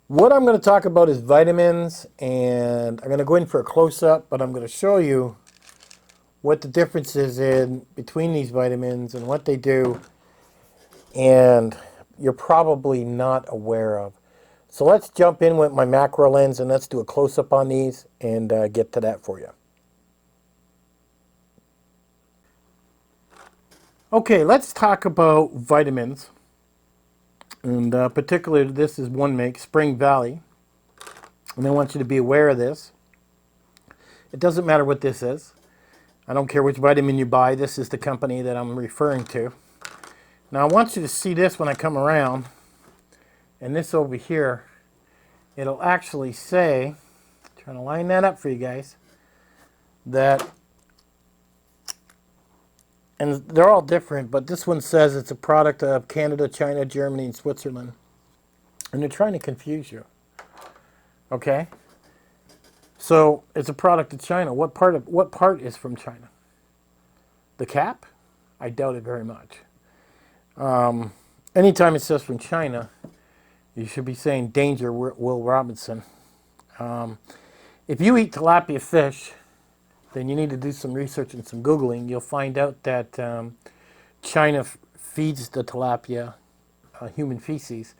What I'm going to talk about is vitamins, and I'm going to go in for a close-up, but I'm going to show you what the difference is in between these vitamins and what they do, and you're probably not aware of. So let's jump in with my macro lens and let's do a close-up on these and get to that for you. Okay, let's talk about vitamins, and particularly this is one make, Spring Valley, and I want you to be aware of this. It doesn't matter what this is. I don't care which vitamin you buy. This is the company that I'm referring to. Now I want you to see this when I come around, and this over here, it'll actually say, trying to line that up for you guys, that, and they're all different, but this one says it's a product of Canada, China, Germany, and Switzerland. And they're trying to confuse you. Okay? So it's a product of China. What part is from China? The cap? I doubt it very much. Anytime it says from China, you should be saying danger, Will Robinson. If you eat tilapia fish, then you need to do some research and some Googling. You'll find out that China feeds the tilapia human feces,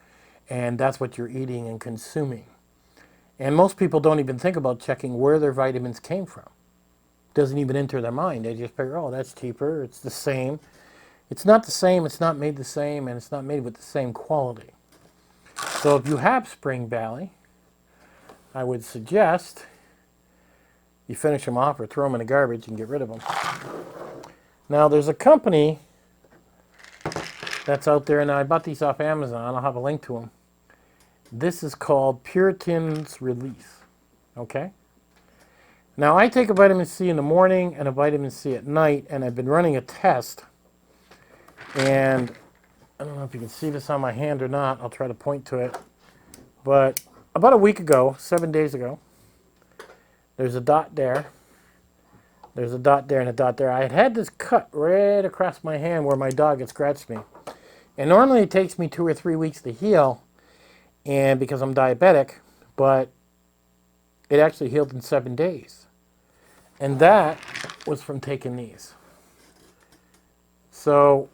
and that's what you're eating and consuming. And most people don't even think about checking where their vitamins came from. It doesn't even enter their mind. They just figure, oh, that's cheaper, it's the same. It's not the same, it's not made the same, and it's not made with the same quality. So if you have Spring Valley, I would suggest you finish them off or throw them in the garbage and get rid of them. Now there's a company that's out there, and I bought these off Amazon. I'll have a link to them. This is called Puritans Release. Okay? Now I take a vitamin C in the morning and a vitamin C at night, and I've been running a test. And I don't know if you can see this on my hand or not. I'll try to point to it. But about a week ago, 7 days ago, there's a dot there. There's a dot there and a dot there. I had this cut right across my hand where my dog had scratched me. And normally it takes me 2 or 3 weeks to heal, and because I'm diabetic, but it actually healed in 7 days. And that was from taking these. So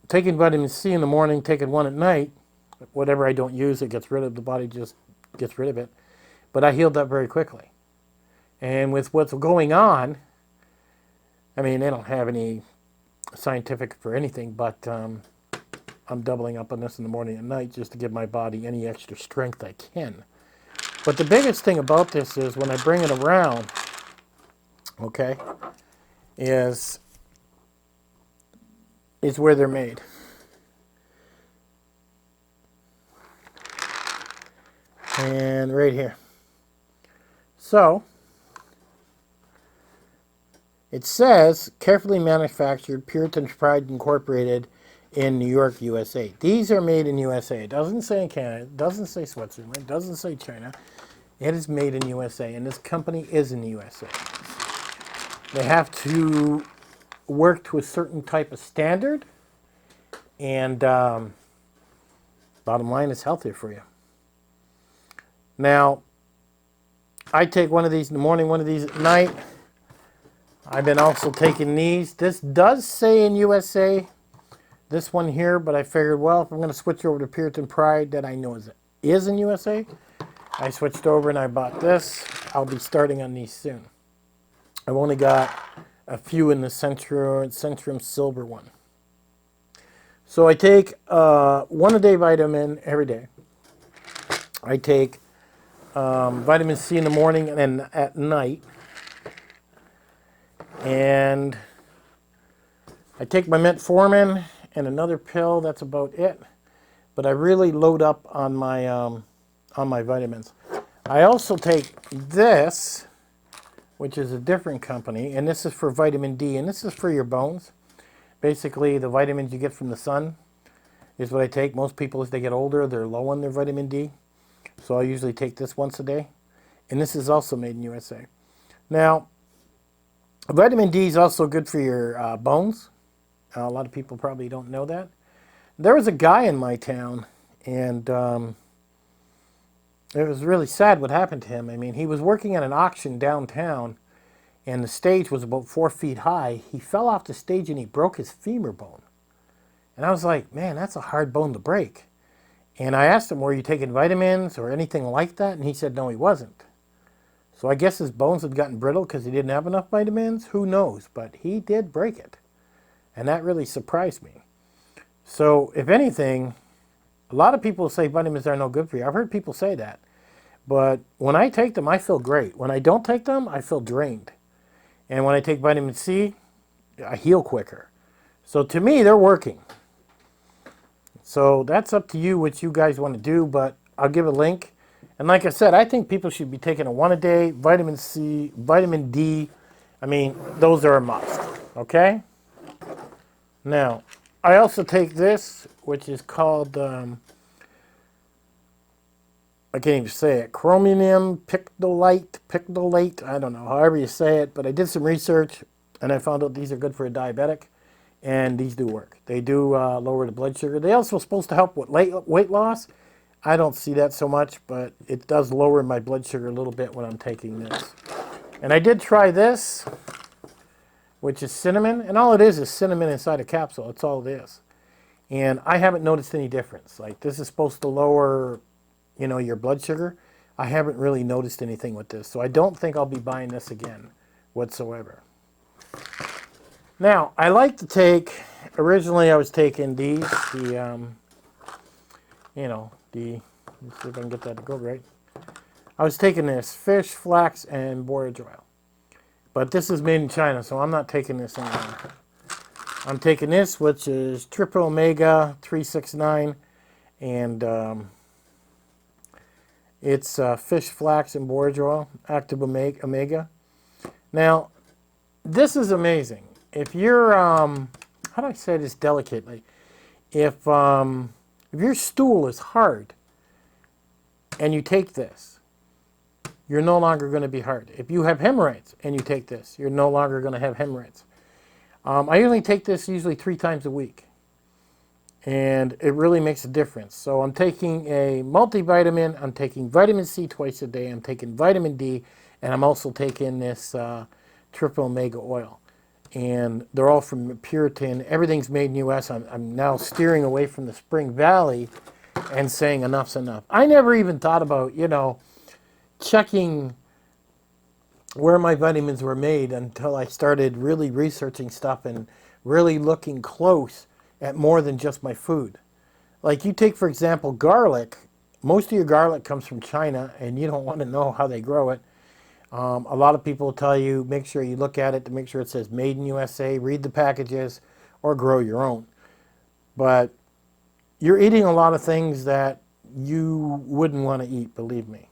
taking vitamin C in the morning, taking one at night, whatever I don't use, it gets rid of, the body just gets rid of it. But I healed up very quickly. And with what's going on, I mean, they don't have any scientific for anything, but I'm doubling up on this in the morning and night just to give my body any extra strength I can. But the biggest thing about this is when I bring it around, okay, is where they're made. And right here. So it says carefully manufactured, Puritans Pride Incorporated in New York, USA. These are made in USA. It doesn't say in Canada. It doesn't say Switzerland. It doesn't say China. It is made in USA, and this company is in the USA. They have to work to a certain type of standard, and bottom line, it's healthier for you. Now, I take one of these in the morning, one of these at night. I've been also taking these. This does say in USA, this one here, but I figured, well, if I'm going to switch over to Puritan Pride that I know is in USA, I switched over and I bought this. I'll be starting on these soon. I've only got a few in the Centrum Silver one. So I take one a day vitamin every day. I take vitamin C in the morning and then at night. And I take my metformin and another pill. That's about it. But I really load up on my vitamins. I also take this, which is a different company, and this is for vitamin D, and this is for your bones. Basically, the vitamins you get from the sun is what I take. Most people, as they get older, they're low on their vitamin D. So I usually take this once a day. And this is also made in USA. Now, vitamin D is also good for your bones. A lot of people probably don't know that. There was a guy in my town, and it was really sad what happened to him. I mean, he was working at an auction downtown, and the stage was about 4 feet high. He fell off the stage and he broke his femur bone. And I was like, man, that's a hard bone to break. And I asked him, were you taking vitamins or anything like that? And he said, no, he wasn't. So I guess his bones had gotten brittle because he didn't have enough vitamins. Who knows? But he did break it. And that really surprised me. So if anything, a lot of people say vitamins are no good for you. I've heard people say that. But when I take them, I feel great. When I don't take them, I feel drained. And when I take vitamin C, I heal quicker. So to me, they're working. So that's up to you what you guys want to do, but I'll give a link. And like I said, I think people should be taking a 1 a day, vitamin C, vitamin D. I mean, those are a must, okay? Now, I also take this, which is called, I can't even say it, chromium pictolate, I don't know, however you say it, but I did some research, and I found out these are good for a diabetic, and these do work. They do lower the blood sugar. They also supposed to help with weight loss. I don't see that so much, but it does lower my blood sugar a little bit when I'm taking this. And I did try this, which is cinnamon, and all it is cinnamon inside a capsule. That's all it is. And I haven't noticed any difference. Like, this is supposed to lower, you know, your blood sugar. I haven't really noticed anything with this, so I don't think I'll be buying this again whatsoever. Now, I like to take, originally I was taking these, let's see if I can get that to go right. I was taking this fish, flax, and borage oil. But this is made in China, so I'm not taking this anymore. I'm taking this, which is triple omega 369, and it's fish, flax, and borage oil, active omega. Now, this is amazing. If you're, how do I say this delicately? If your stool is hard and you take this, you're no longer going to be hard. If you have hemorrhoids and you take this, you're no longer going to have hemorrhoids. I usually take this 3 times a week, and it really makes a difference. So I'm taking a multivitamin, I'm taking vitamin C twice a day, I'm taking vitamin D, and I'm also taking this triple omega oil. And they're all from Puritan. Everything's made in the U.S. I'm now steering away from the Spring Valley and saying enough's enough. I never even thought about, checking where my vitamins were made until I started really researching stuff and really looking close at more than just my food. Like, you take, for example, garlic. Most of your garlic comes from China, and you don't want to know how they grow it. A lot of people tell you, make sure you look at it to make sure it says made in USA, read the packages, or grow your own. But you're eating a lot of things that you wouldn't want to eat, believe me.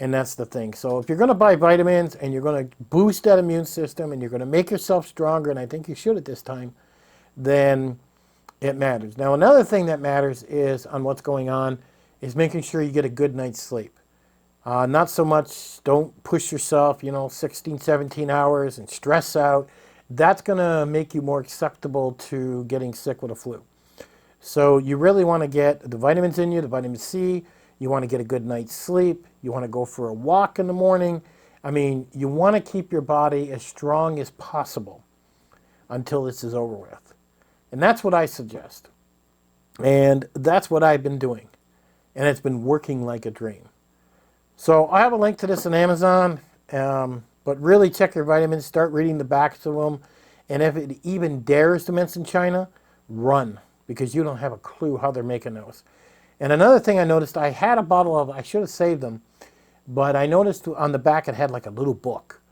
And that's the thing. So if you're going to buy vitamins and you're going to boost that immune system and you're going to make yourself stronger, and I think you should at this time, then it matters. Now, another thing that matters is on what's going on is making sure you get a good night's sleep. Not so much, don't push yourself, 16, 17 hours and stress out. That's going to make you more susceptible to getting sick with a flu. So you really want to get the vitamins in you, the vitamin C. You want to get a good night's sleep. You want to go for a walk in the morning. I mean, you want to keep your body as strong as possible until this is over with. And that's what I suggest. And that's what I've been doing. And it's been working like a dream. So I have a link to this on Amazon, but really check your vitamins, start reading the backs of them, and if it even dares to mention China, run, because you don't have a clue how they're making those. And another thing I noticed, I had a bottle of, I should have saved them, but I noticed on the back it had like a little book.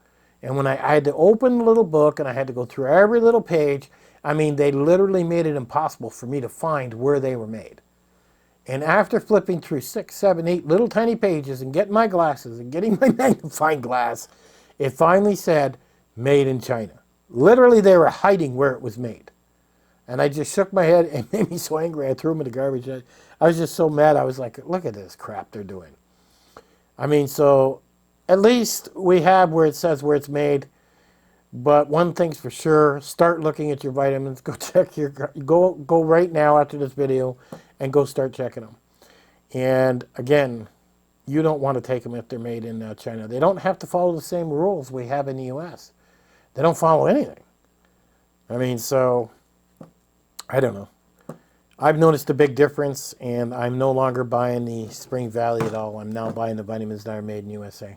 And when I had to open the little book and I had to go through every little page, I mean, they literally made it impossible for me to find where they were made. And after flipping through 6, 7, 8 little tiny pages and getting my glasses and getting my magnifying glass, it finally said, made in China. Literally, they were hiding where it was made. And I just shook my head and it made me so angry. I threw them in the garbage. I was just so mad. I was like, look at this crap they're doing. I mean, so at least we have where it says where it's made. But one thing's for sure, start looking at your vitamins. Go check go right now after this video and go start checking them. And again, you don't want to take them if they're made in China. They don't have to follow the same rules we have in the U.S. They don't follow anything. I mean, so, I don't know. I've noticed a big difference, and I'm no longer buying the Spring Valley at all. I'm now buying the vitamins that are made in USA.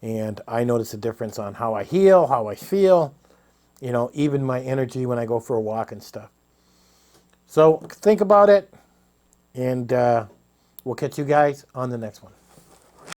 And I notice a difference on how I heal, how I feel, you know, even my energy when I go for a walk and stuff. So think about it, and we'll catch you guys on the next one.